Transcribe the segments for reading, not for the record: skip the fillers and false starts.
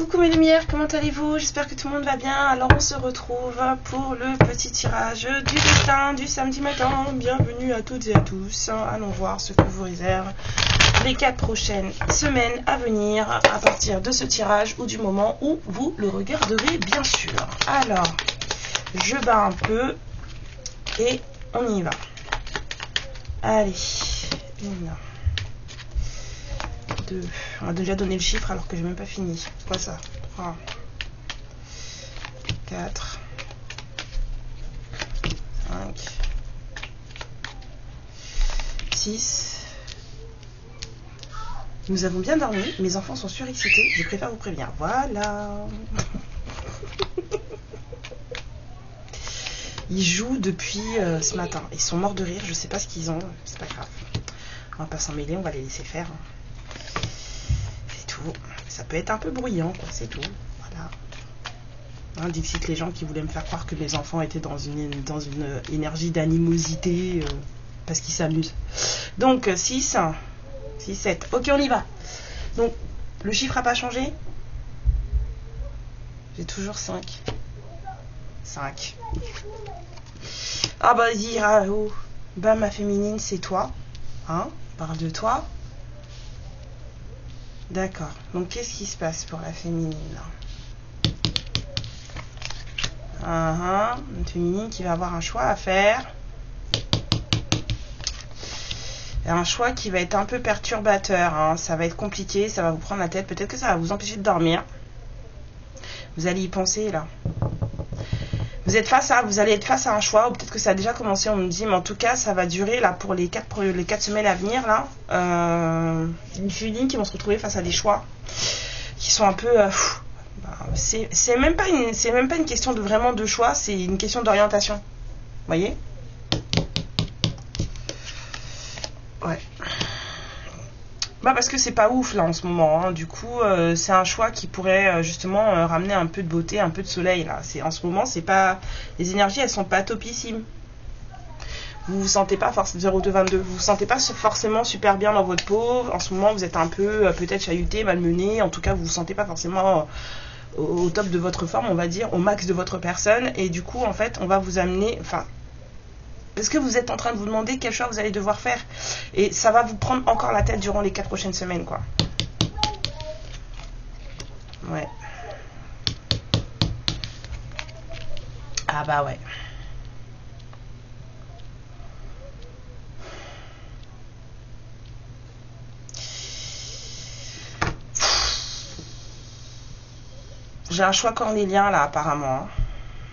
Coucou mes lumières, comment allez-vous? J'espère que tout le monde va bien. Alors on se retrouve pour le petit tirage du destin du samedi matin. Bienvenue à toutes et à tous. Allons voir ce que vous réserve les 4 prochaines semaines à venir à partir de ce tirage ou du moment où vous le regarderez bien sûr. Alors, je bats un peu et on y va. Allez, 1, 2, on a déjà donné le chiffre alors que j'ai même pas fini. C'est quoi ça? 3, 4, 5, 6. Nous avons bien dormi, mes enfants sont surexcités, je préfère vous prévenir. Voilà. Ils jouent depuis ce matin. Ils sont morts de rire, je sais pas ce qu'ils ont, c'est pas grave. On va pas s'en mêler, on va les laisser faire. C'est tout. Ça peut être un peu bruyant, quoi, c'est tout. Voilà. Hein, Dixit les gens qui voulaient me faire croire que mes enfants étaient dans une énergie d'animosité parce qu'ils s'amusent. Donc 6, 6, 7. Ok, on y va. Donc, le chiffre n'a pas changé. J'ai toujours 5. 5. Ah bah vas-y, oh. Bah ma féminine, c'est toi. Hein? Parle de toi. D'accord. Donc qu'est-ce qui se passe pour la féminine là? Une féminine qui va avoir un choix à faire. Un choix qui va être un peu perturbateur. Hein. Ça va être compliqué, ça va vous prendre la tête. Peut-être que ça va vous empêcher de dormir. Vous allez y penser là. Vous allez être face à un choix, ou peut-être que ça a déjà commencé, on me dit, mais en tout cas, ça va durer là pour les 4 semaines à venir là. Une féminine qui vont se retrouver face à des choix qui sont un peu. C'est même pas une question de vraiment de choix, c'est une question d'orientation. Vous voyez? Ouais. Bah parce que c'est pas ouf là en ce moment, hein. Du coup c'est un choix qui pourrait justement ramener un peu de beauté, un peu de soleil là. En ce moment c'est pas, les énergies elles sont pas topissimes. Vous vous sentez pas forcément 0222, vous vous sentez pas forcément super bien dans votre peau. En ce moment vous êtes un peu peut-être chahuté, malmené. En tout cas vous vous sentez pas forcément au top de votre forme, on va dire, au max de votre personne. Et du coup en fait on va vous amener, parce que vous êtes en train de vous demander quel choix vous allez devoir faire. Et ça va vous prendre encore la tête durant les 4 prochaines semaines, quoi. Ouais. Ah bah ouais. J'ai un choix cornélien, là, apparemment.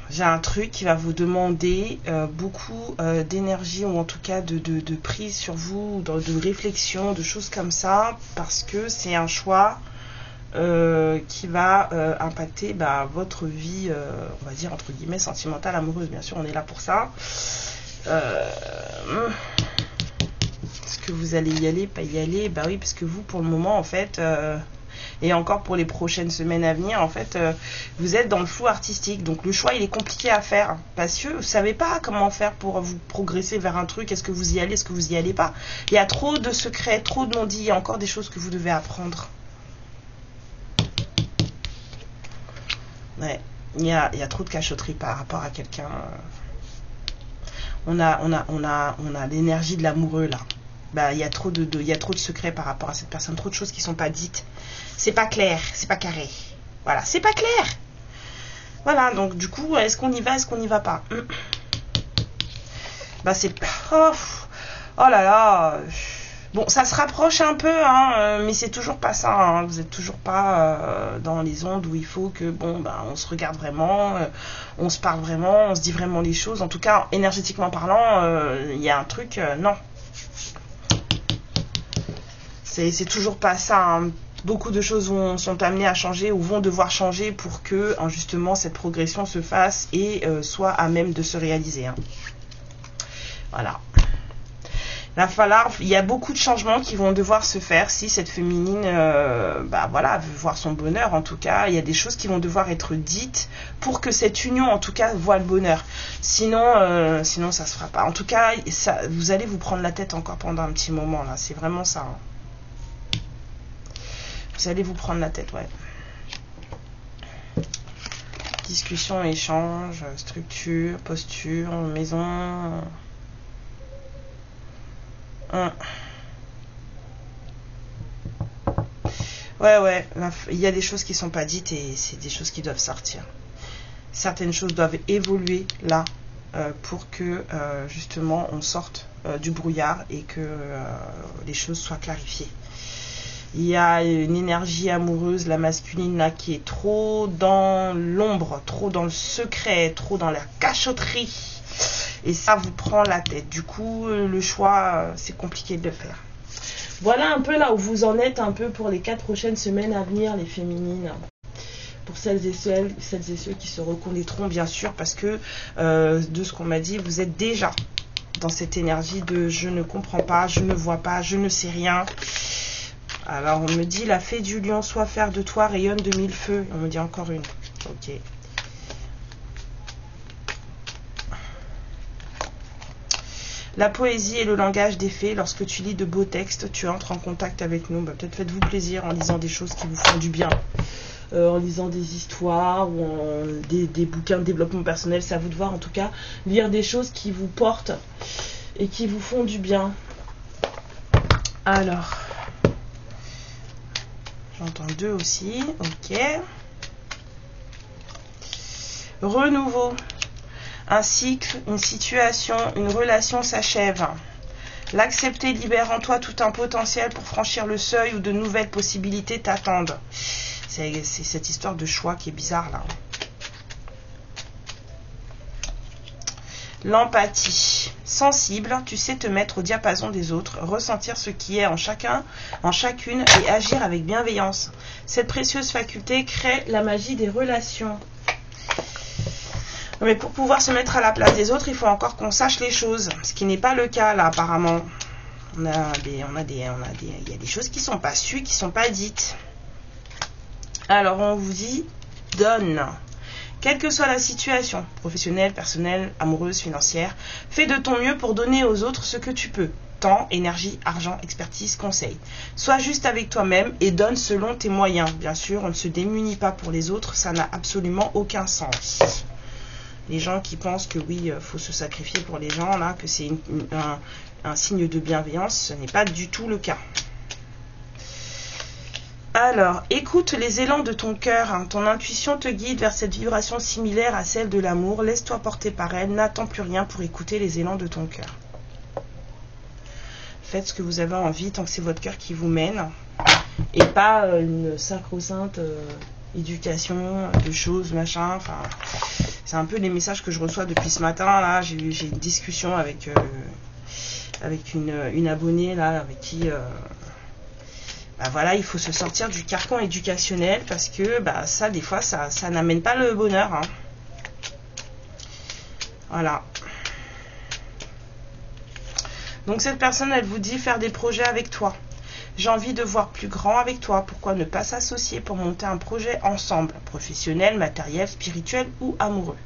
J'ai un truc qui va vous demander beaucoup d'énergie, ou en tout cas de prise sur vous, de réflexion, de choses comme ça, parce que c'est un choix qui va impacter votre vie, on va dire entre guillemets sentimentale, amoureuse. Bien sûr, on est là pour ça. Est-ce que vous allez y aller, pas y aller? Bah oui, parce que vous, pour le moment, en fait... et encore pour les prochaines semaines à venir, en fait, vous êtes dans le flou artistique. Donc le choix, il est compliqué à faire parce que vous savez pas comment faire pour vous progresser vers un truc. Est-ce que vous y allez, est-ce que vous y allez pas? Il y a trop de secrets, trop de non-dits. Il y a encore des choses que vous devez apprendre. Ouais, il y a trop de cachotterie par rapport à quelqu'un. On a l'énergie de l'amoureux là. Bah, il y a trop de secrets par rapport à cette personne, trop de choses qui sont pas dites. C'est pas clair, c'est pas carré. Voilà, c'est pas clair. Voilà, donc du coup, est-ce qu'on y va, est-ce qu'on n'y va pas? Bah c'est... Oh là là. Bon, ça se rapproche un peu, hein, mais c'est toujours pas ça. Hein. Vous êtes toujours pas dans les ondes où il faut que, on se regarde vraiment, on se parle vraiment, on se dit vraiment les choses. En tout cas, énergétiquement parlant, il y a un truc, non. C'est toujours pas ça. Hein. Beaucoup de choses sont amenées à changer ou vont devoir changer pour que justement cette progression se fasse et soit à même de se réaliser. Hein. Voilà. Il y a beaucoup de changements qui vont devoir se faire si cette féminine veut voir son bonheur. En tout cas, il y a des choses qui vont devoir être dites pour que cette union en tout cas voit le bonheur. Sinon ça se fera pas. En tout cas, vous allez vous prendre la tête encore pendant un petit moment là. C'est vraiment ça. Hein. Vous allez vous prendre la tête, ouais. Discussion, échange, structure, posture, maison. Ouais, il y a des choses qui sont pas dites et c'est des choses qui doivent sortir. Certaines choses doivent évoluer là pour que justement on sorte du brouillard et que les choses soient clarifiées. Il y a une énergie amoureuse, la masculine là, qui est trop dans l'ombre, trop dans le secret, trop dans la cachotterie. Et ça vous prend la tête. Du coup, le choix, c'est compliqué de le faire. Voilà un peu là où vous en êtes un peu pour les 4 prochaines semaines à venir, les féminines. Pour celles et ceux qui se reconnaîtront, bien sûr, parce que de ce qu'on m'a dit, vous êtes déjà dans cette énergie de je ne comprends pas, je ne vois pas, je ne sais rien. Alors on me dit la fée du lion, soit faire de toi rayonne de 1000 feux. On me dit encore une. Ok. La poésie est le langage des fées. Lorsque tu lis de beaux textes, tu entres en contact avec nous. Peut-être faites-vous plaisir en lisant des choses qui vous font du bien. En lisant des histoires ou des bouquins de développement personnel. C'est à vous de voir en tout cas. Lire des choses qui vous portent et qui vous font du bien. Alors... J'entends 2 aussi, ok. Renouveau. Un cycle, une situation, une relation s'achève. L'accepter libère en toi tout un potentiel pour franchir le seuil où de nouvelles possibilités t'attendent. C'est cette histoire de choix qui est bizarre là. L'empathie. Sensible, tu sais te mettre au diapason des autres, ressentir ce qui est en chacun, en chacune et agir avec bienveillance. Cette précieuse faculté crée la magie des relations. Mais pour pouvoir se mettre à la place des autres, il faut encore qu'on sache les choses, ce qui n'est pas le cas là apparemment. Il y a des choses qui sont pas sues, qui sont pas dites. Alors on vous dit donne. Quelle que soit la situation, professionnelle, personnelle, amoureuse, financière, fais de ton mieux pour donner aux autres ce que tu peux. Temps, énergie, argent, expertise, conseil. Sois juste avec toi-même et donne selon tes moyens. Bien sûr, on ne se démunit pas pour les autres, ça n'a absolument aucun sens. Les gens qui pensent que oui, faut se sacrifier pour les gens, là, que c'est un signe de bienveillance, ce n'est pas du tout le cas. Alors, écoute les élans de ton cœur. Ton intuition te guide vers cette vibration similaire à celle de l'amour. Laisse-toi porter par elle. N'attends plus rien pour écouter les élans de ton cœur. Faites ce que vous avez envie tant que c'est votre cœur qui vous mène. Et pas une sacro-sainte éducation de choses, machin. Enfin, c'est un peu les messages que je reçois depuis ce matin. Là, j'ai une discussion avec une abonnée là, avec qui... voilà, il faut se sortir du carcan éducationnel parce que ça, des fois, ça n'amène pas le bonheur. Hein. Voilà. Donc cette personne, elle vous dit faire des projets avec toi. J'ai envie de voir plus grand avec toi. Pourquoi ne pas s'associer pour monter un projet ensemble, professionnel, matériel, spirituel ou amoureux.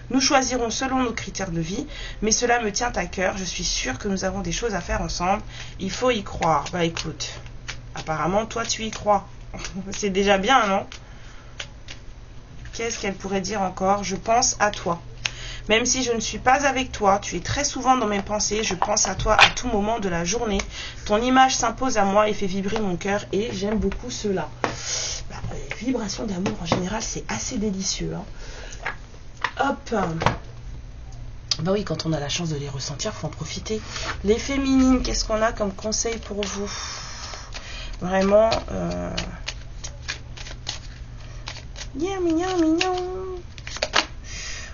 Nous choisirons selon nos critères de vie, mais cela me tient à cœur. Je suis sûre que nous avons des choses à faire ensemble. Il faut y croire. Écoute, apparemment, toi, tu y crois. C'est déjà bien, non? Qu'est-ce qu'elle pourrait dire encore? Je pense à toi. Même si je ne suis pas avec toi, tu es très souvent dans mes pensées, je pense à toi à tout moment de la journée. Ton image s'impose à moi et fait vibrer mon cœur et j'aime beaucoup cela. Les vibrations d'amour en général, c'est assez délicieux. Hein. Hop. Oui, quand on a la chance de les ressentir, il faut en profiter. Les féminines, qu'est-ce qu'on a comme conseil pour vous? Vraiment, mignon.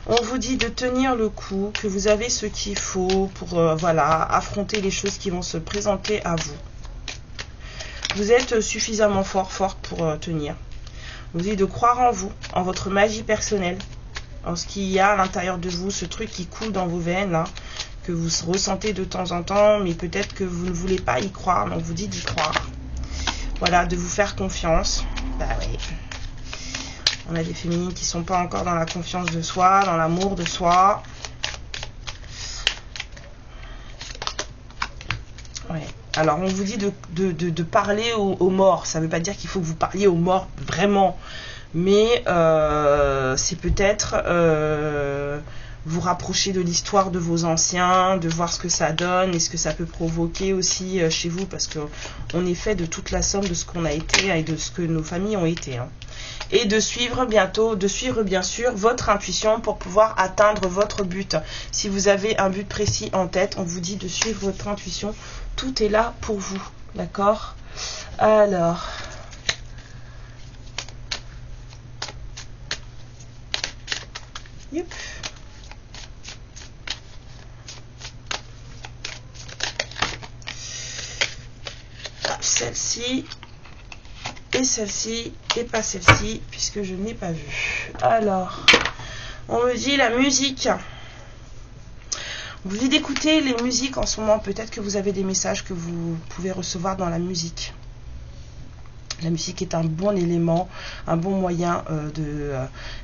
On vous dit de tenir le coup, que vous avez ce qu'il faut pour affronter les choses qui vont se présenter à vous. Vous êtes suffisamment forte pour tenir. On vous dit de croire en vous, en votre magie personnelle, en ce qu'il y a à l'intérieur de vous, ce truc qui coule dans vos veines, là, que vous ressentez de temps en temps, mais peut-être que vous ne voulez pas y croire, donc on vous dit d'y croire. Voilà, de vous faire confiance. Oui. On a des féminines qui ne sont pas encore dans la confiance de soi, dans l'amour de soi. Ouais. Alors, on vous dit de parler aux morts. Ça ne veut pas dire qu'il faut que vous parliez aux morts vraiment. mais c'est peut-être vous rapprocher de l'histoire de vos anciens, de voir ce que ça donne et ce que ça peut provoquer aussi chez vous, parce qu'on est fait de toute la somme de ce qu'on a été et de ce que nos familles ont été. Hein. Et de suivre bien sûr votre intuition pour pouvoir atteindre votre but. Si vous avez un but précis en tête, on vous dit de suivre votre intuition. Tout est là pour vous, d'accord? Alors... Yep. Celle-ci et celle-ci et pas celle-ci puisque je n'ai pas vu. Alors, on me dit la musique. Vous venez d'écouter les musiques en ce moment. Peut-être que vous avez des messages que vous pouvez recevoir dans la musique. La musique est un bon élément, un bon moyen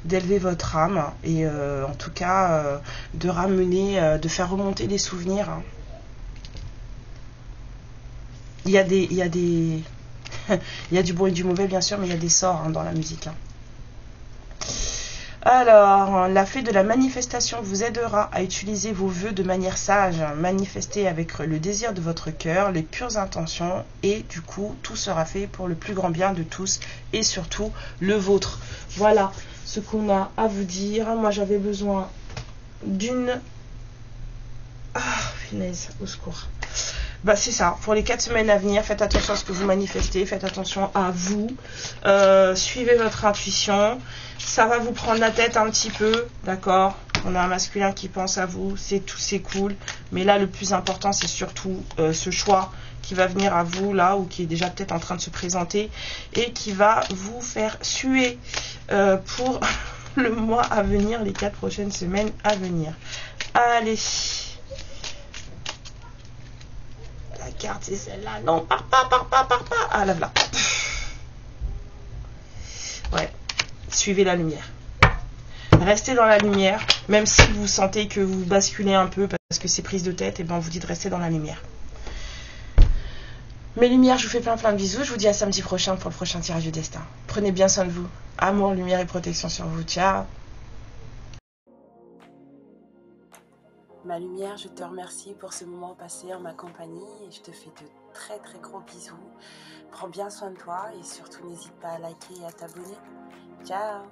d'élever votre âme et en tout cas de ramener, de faire remonter des souvenirs. Il y a il y a du bon et du mauvais bien sûr, mais il y a des sorts dans la musique. Alors, la fée de la manifestation vous aidera à utiliser vos vœux de manière sage, manifester avec le désir de votre cœur, les pures intentions, et du coup, tout sera fait pour le plus grand bien de tous, et surtout le vôtre. Voilà ce qu'on a à vous dire. Moi, j'avais besoin d'une... Ah, punaise, au secours. Bah, c'est ça, pour les 4 semaines à venir, faites attention à ce que vous manifestez, faites attention à vous, suivez votre intuition, ça va vous prendre la tête un petit peu, d'accord? On a un masculin qui pense à vous, c'est cool, mais là le plus important c'est surtout ce choix qui va venir à vous là, ou qui est déjà peut-être en train de se présenter, et qui va vous faire suer pour le mois à venir, les 4 prochaines semaines à venir. Allez, la carte c'est celle-là. Non, pars pas. Ah là, là. Ouais, suivez la lumière. Restez dans la lumière, même si vous sentez que vous basculez un peu parce que c'est prise de tête, et ben on vous dit de rester dans la lumière. Mes lumières, je vous fais plein de bisous. Je vous dis à samedi prochain pour le prochain tirage du destin. Prenez bien soin de vous. Amour, lumière et protection sur vous. Ciao. Ma lumière, je te remercie pour ce moment passé en ma compagnie et je te fais de très gros bisous. Prends bien soin de toi et surtout n'hésite pas à liker et à t'abonner. Ciao.